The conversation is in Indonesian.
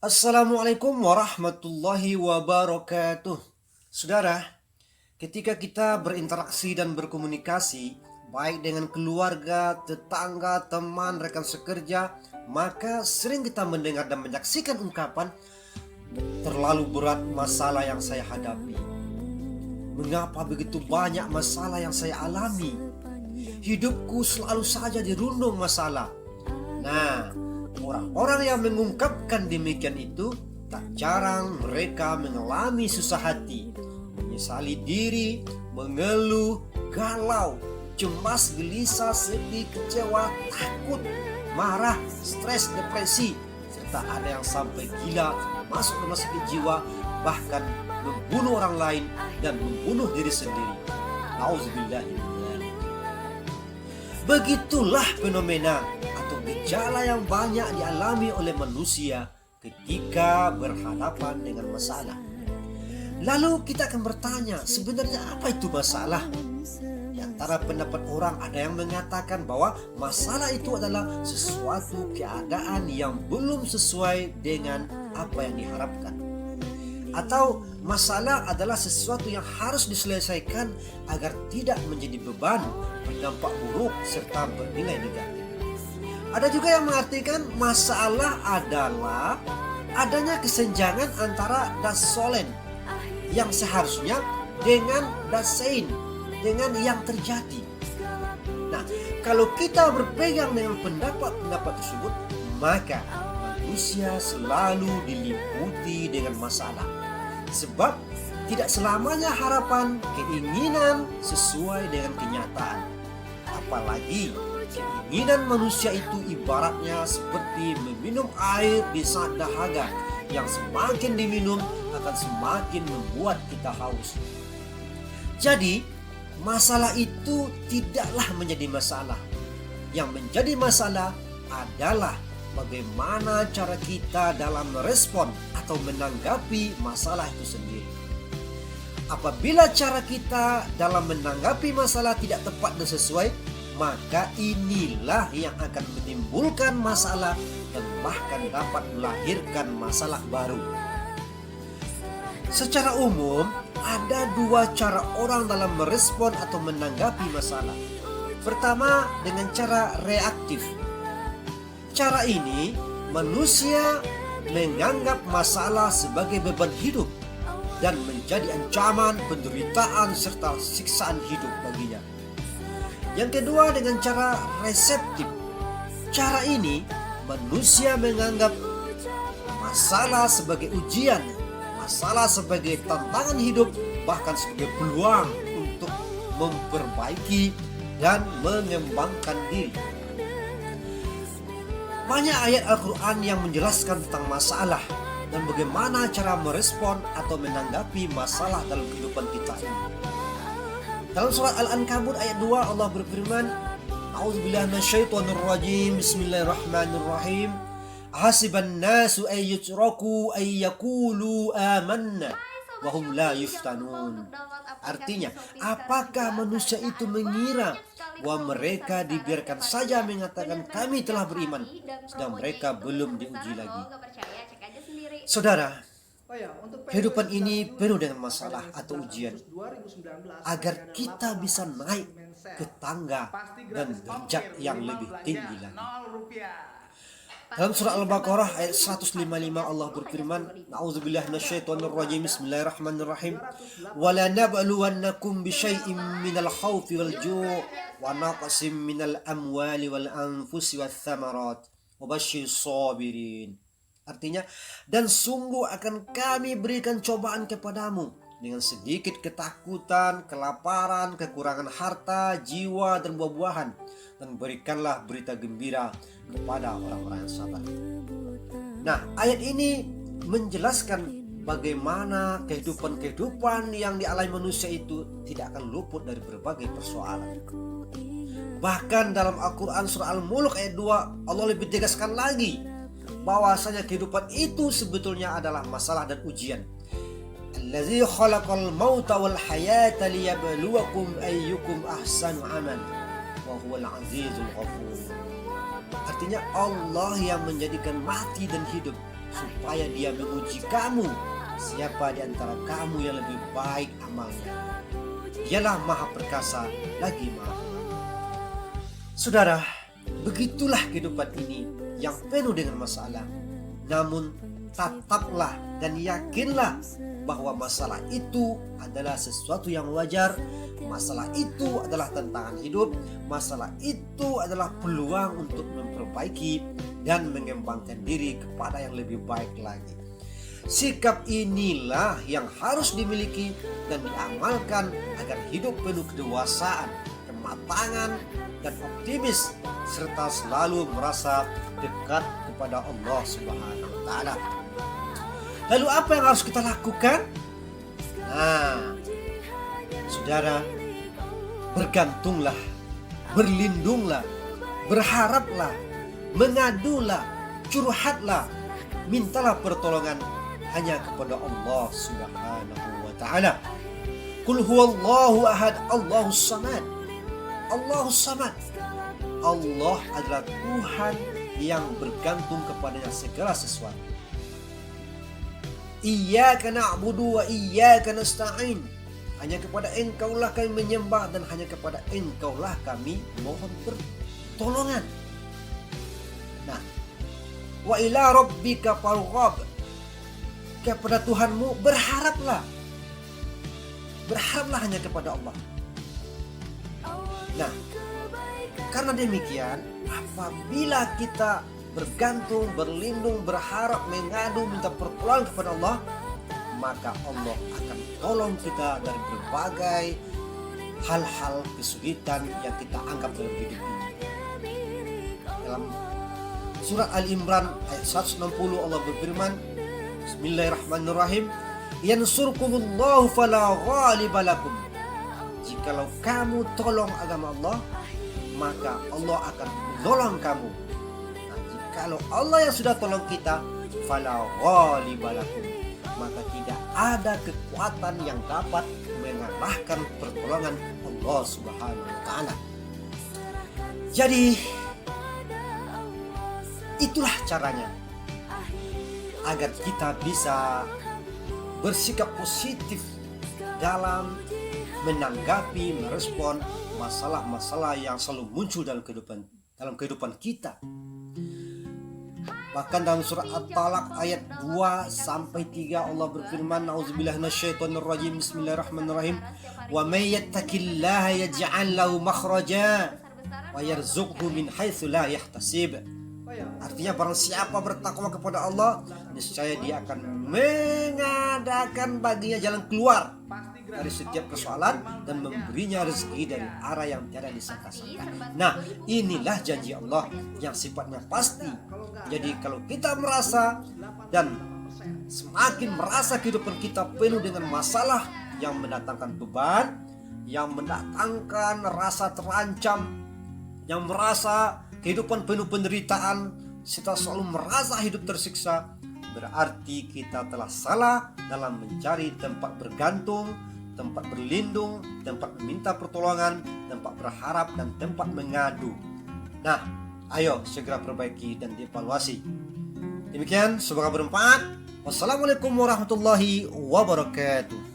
Assalamualaikum warahmatullahi wabarakatuh. Saudara, ketika kita berinteraksi dan berkomunikasi, baik dengan keluarga, tetangga, teman, rekan sekerja, maka sering kita mendengar dan menyaksikan ungkapan, terlalu berat masalah yang saya hadapi. Mengapa begitu banyak masalah yang saya alami? Hidupku selalu saja dirundung masalah. Nah, orang-orang yang mengungkapkan demikian itu tak jarang mereka mengalami susah hati, menyesali diri, mengeluh, galau, cemas, gelisah, sedih, kecewa, takut, marah, stres, depresi, serta ada yang sampai gila, masuk rumah sakit jiwa, bahkan membunuh orang lain dan membunuh diri sendiri. Nauzubillah. Begitulah fenomena atau gejala yang banyak dialami oleh manusia ketika berhadapan dengan masalah. Lalu kita akan bertanya, sebenarnya apa itu masalah? Di antara pendapat orang ada yang mengatakan bahwa masalah itu adalah sesuatu keadaan yang belum sesuai dengan apa yang diharapkan. Atau masalah adalah sesuatu yang harus diselesaikan agar tidak menjadi beban, berdampak buruk, serta bernilai negatif. Ada juga yang mengartikan masalah adalah adanya kesenjangan antara das solen yang seharusnya dengan das sein, dengan yang terjadi. Nah, kalau kita berpegang dengan pendapat-pendapat tersebut, maka manusia selalu diliputi dengan masalah. Sebab tidak selamanya harapan, keinginan sesuai dengan kenyataan. Apalagi keinginan manusia itu ibaratnya seperti meminum air di saat dahaga, yang semakin diminum akan semakin membuat kita haus. Jadi, masalah itu tidaklah menjadi masalah. Yang menjadi masalah adalah bagaimana cara kita dalam merespon atau menanggapi masalah itu sendiri. Apabila cara kita dalam menanggapi masalah tidak tepat dan sesuai, maka inilah yang akan menimbulkan masalah dan bahkan dapat melahirkan masalah baru. Secara umum, ada dua cara orang dalam merespon atau menanggapi masalah. Pertama, dengan cara reaktif. Cara ini, manusia menganggap masalah sebagai beban hidup dan menjadi ancaman, penderitaan, serta siksaan hidup baginya. Yang kedua, dengan cara reseptif. Cara ini, manusia menganggap masalah sebagai ujian, masalah sebagai tantangan hidup, bahkan sebagai peluang untuk memperbaiki dan mengembangkan diri. Banyak ayat Al-Quran yang menjelaskan tentang masalah dan bagaimana cara merespon atau menanggapi masalah dalam kehidupan kita ini. Dalam surat Al-Ankabut ayat 2 Allah berfirman, A'udzubillahi minasyaitonirrajim, Bismillahirrahmanirrahim. Hasiban nasu ay yutraku ay yaqulu amanna wa hum la yuftanun. Artinya, apakah manusia itu mengira bahwa mereka dibiarkan saja mengatakan kami telah beriman, sedang mereka belum diuji lagi. Saudara, kehidupan ini penuh dengan masalah atau ujian. Agar kita bisa naik ke tangga dan derajat yang lebih tinggi lagi. Dalam surah Al-Baqarah ayat 155 Allah berfirman, A'udzubillahi minasyaitonirrajim, Bismillahirrahmanirrahim. Wala nabluwannakum bisyai'im minal khaufi wal ju' wa naqsim minal amwali wal anfusi wath thamarat wa basyirus sabirin. Artinya, dan sungguh akan kami berikan cobaan kepadamu dengan sedikit ketakutan, kelaparan, kekurangan harta, jiwa, dan buah-buahan. Dan berikanlah berita gembira kepada orang-orang yang sabar. Nah, ayat ini menjelaskan bagaimana kehidupan yang dialami manusia itu tidak akan luput dari berbagai persoalan. Bahkan dalam Al-Quran surah Al-Mulk ayat 2, Allah lebih tegaskan lagi bahwasanya kehidupan itu sebetulnya adalah masalah dan ujian. Allazi khalaqal mauta wal hayata liyabluwakum ayyukum ahsanu amal wa huwal azizul ghafur. Artinya Allah yang menjadikan mati dan hidup supaya dia menguji kamu. Siapa di antara kamu yang lebih baik amalnya? Dialah Maha Perkasa lagi Maha Pengampun. Saudara, begitulah kehidupan ini yang penuh dengan masalah. Namun tetaplah dan yakinlah bahwa masalah itu adalah sesuatu yang wajar. Masalah itu adalah tantangan hidup. Masalah itu adalah peluang untuk memperbaiki dan mengembangkan diri kepada yang lebih baik lagi. Sikap inilah yang harus dimiliki dan diamalkan agar hidup penuh kedewasaan, kematangan, dan optimis, serta selalu merasa dekat kepada Allah Subhanahu wa Ta'ala. Lalu apa yang harus kita lakukan? Nah, saudara, bergantunglah, berlindunglah, berharaplah, mengadulah, curhatlah, mintalah pertolongan hanya kepada Allah Subhanahu wa Ta'ala. Qul huwallahu ahad, Allahus samad. Allahus samad. Allah adalah Tuhan yang bergantung kepadanya segala sesuatu. Iyyaka na'budu wa iyyaka nasta'in. Hanya kepada Engkaulah kami menyembah dan hanya kepada Engkaulah kami mohon pertolongan. Nah, wa ila rabbika farghab. Kepada Tuhanmu berharaplah. Berharaplah hanya kepada Allah. Nah, karena demikian, apabila kita bergantung, berlindung, berharap, mengadu, minta pertolongan kepada Allah, maka Allah akan tolong kita dari berbagai hal-hal kesulitan yang kita anggap dalam hidup ini. Dalam surat Al-Imran ayat 160 Allah berfirman, Bismillahirrahmanirrahim, yansurkumullahu fala ghaliba lakum. Jikalau kamu tolong agama Allah, maka Allah akan menolong kamu. Nah, jikalau Allah yang sudah tolong kita, fala ghaliba lakum, maka tidak ada kekuatan yang dapat mengalahkan pertolongan Allah Subhanahu wa Ta'ala. Jadi itulah caranya agar kita bisa bersikap positif dalam menanggapi, merespon masalah-masalah yang selalu muncul dalam kehidupan kita. Bahkan dalam surah At-Talaq ayat 2 sampai 3 Allah berfirman, Nauzubillahi minasyaitonirrajim, Bismillahirrahmanirrahim, wa may yattaqillaha yaj'al lahu makhraja wa yarzuqhu min haitsu la yahtasib. Artinya barang siapa bertakwa kepada Allah, niscaya dia akan mengadakan baginya jalan keluar dari setiap persoalan dan memberinya rezeki dari arah yang tiada disangka-sangka. Nah, inilah janji Allah yang sifatnya pasti. Jadi kalau kita merasa dan semakin merasa kehidupan kita penuh dengan masalah yang mendatangkan beban, yang mendatangkan rasa terancam, yang merasa kehidupan penuh penderitaan, kita selalu merasa hidup tersiksa, berarti kita telah salah dalam mencari tempat bergantung, tempat berlindung, tempat meminta pertolongan, tempat berharap, dan tempat mengadu. Nah, ayo segera perbaiki dan dievaluasi. Demikian, semoga bermanfaat. Wassalamualaikum warahmatullahi wabarakatuh.